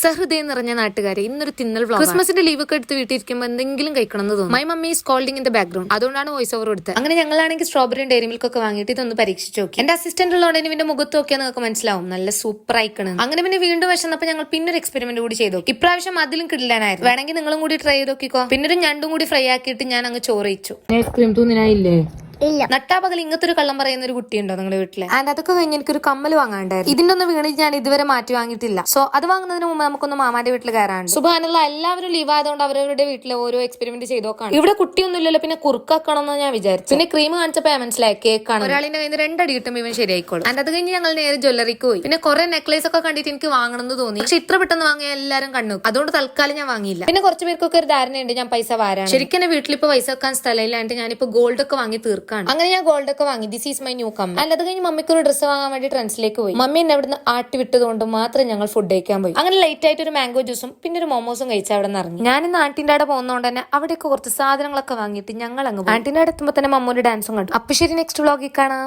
സഹൃദയം നിറഞ്ഞ നാട്ടുകാരെ ഇന്നൊരു തിന്നൽ വ്ലോഗ്. ക്രിസ്മസിന്റെ ലീവ് ഒക്കെ എടുത്ത് വീട്ടിരിക്കുമ്പോൾ എന്തെങ്കിലും കഴിക്കണം എന്ന് തോന്നും. My mummy is calling in the background. അതുകൊണ്ടാണ് വോയിസ് ഓവർ കൊടുത്തത്. അങ്ങനെ ഞങ്ങളാണെങ്കിൽ സ്ട്രോബെറിയും ഡയറി മിൽക്ക് ഒക്കെ വാങ്ങിയിട്ട് ഇതൊന്ന് പരീക്ഷിച്ച് നോക്കി. എന്റെ അസിസ്റ്റന്റ് ഉള്ളതുകൊണ്ട് ഇവന്റെ മുഖത്ത് നോക്കിയാൽ നിങ്ങൾക്ക് മനസ്സിലാവും നല്ല സൂപ്പർ ആയിക്കണ്. അങ്ങനെ പിന്നെ വീണ്ടും വിശന്നപ്പോൾ ഞങ്ങൾ പിന്നൊരു എക്സ്പെരിമെന്റ് കൂടി ചെയ്തു. ഇപ്രാവശ്യം അതിലും കിടിലാനായിരുന്നു. വേണമെങ്കിൽ നിങ്ങളും കൂടി ട്രൈ ചെയ്ത് നോക്കിക്കോ. പിന്നൊരു ഞണ്ടും കൂടി ഫ്രൈ ആക്കിയിട്ട് ഞാൻ അങ്ങ് ചോറിച്ചു. ഐസ്ക്രീം തൂന്നിനായില്ലേ? ഇല്ല. നട്ടാപകൽ ഇങ്ങനത്തെ ഒരു കള്ളം പറയുന്ന ഒരു കുട്ടിയുണ്ടോ നിങ്ങളുടെ വീട്ടില്? ആൻഡ് അതൊക്കെ കഴിഞ്ഞ് എനിക്കൊരു കമ്മൽ വാങ്ങാണ്ടായിരുന്നു. ഇതിന്റെ ഒന്ന് വീണ് ഞാൻ ഇതുവരെ മാറ്റി വാങ്ങിയിട്ടില്ല. സോ അത് വാങ്ങുന്നതിന് മുമ്പ് നമുക്കൊന്ന് മാമാന്റെ വീട്ടിൽ കയറാണ്ട്. സുബാനുള്ള എല്ലാവരും ലീവ് ആയതുകൊണ്ട് അവരവരുടെ വീട്ടിലെ ഓരോ എക്സ്പെരിമെന്റ് ചെയ്തോക്കാണ്. ഇവിടെ കുട്ടിയൊന്നും ഇല്ലല്ലോ, പിന്നെ കുറുക്കാക്കണമെന്ന് ഞാൻ വിചാരിച്ചു. പിന്നെ ക്രീം കാണിച്ചപ്പോ മനസ്സിലായി കേക്കാണ്. ഒരാളിന്റെ കയ്യിൽ നിന്ന് 2 അടി കിട്ടുമ്പോൾ ഇവൻ ശരിയായിക്കോളും. ആൻഡ് അത് കഴിഞ്ഞ് ഞങ്ങൾ നേരെ ജ്വല്ലറിക്ക് പോയി. പിന്നെ കുറെ നെക്ലേസ് ഒക്കെ കണ്ടിട്ട് എനിക്ക് വാങ്ങണമെന്ന് തോന്നി. പക്ഷെ ഇത്ര പെട്ടെന്ന് വാങ്ങിയ എല്ലാരും കണ്ണു. അതുകൊണ്ട് തൽക്കാലം ഞാൻ വാങ്ങിയില്ല. പിന്നെ കുറച്ച് പേർക്കൊക്കെ ഒരു ധാരണയുണ്ട് ഞാൻ പൈസ വാരാണ്. ശരിക്കും എന്റെ വീട്ടിൽ ഇപ്പൊ പൈസ വെക്കാൻ സ്ഥലമില്ലാണ്ട് ഞാനിപ്പോ ഗോൾഡ് ഒക്കെ വാങ്ങി തീർക്കാണ്. അങ്ങനെ ഞാൻ ഗോൾഡ് ഒക്കെ വാങ്ങി. ദിസ് ഈസ് മൈ ന്യൂ കമ്മൽ. അല്ല അത് കഴിഞ്ഞ് മമ്മിക്ക് ഒരു ഡ്രസ്സ് വാങ്ങാൻ വേണ്ടി ട്രെൻഡ്സിലേക്ക് പോയി. മമ്മി എന്നെ അവിടുന്ന് ആട്ടി വിട്ടതുകൊണ്ട് മാത്രം ഞങ്ങൾ ഫുഡ് കഴിക്കാൻ പോയി. അങ്ങനെ ലൈറ്റ് ആയിട്ട് ഒരു മാംഗോ ജ്യൂസും പിന്നെ ഒരു മോമോസും കഴിച്ച് അവിടെ നിന്ന് ഇറങ്ങി. ഞാൻ ഇന്ന് ആന്റിന്റെ അവിടെ പോകുന്നതുകൊണ്ട് തന്നെ അവിടെയൊക്കെ കുറച്ച് സാധനങ്ങളൊക്കെ വാങ്ങിയിട്ട് ഞങ്ങൾ അങ്ങ് ആന്റിന്റെ അവിടെ എത്തുമ്പോൾ തന്നെ മമ്മൂന്റെ ഡാൻസും കണ്ടു. അപ്പൊ ശരി, നെക്സ്റ്റ് വ്ലോഗിൽ കാണാം.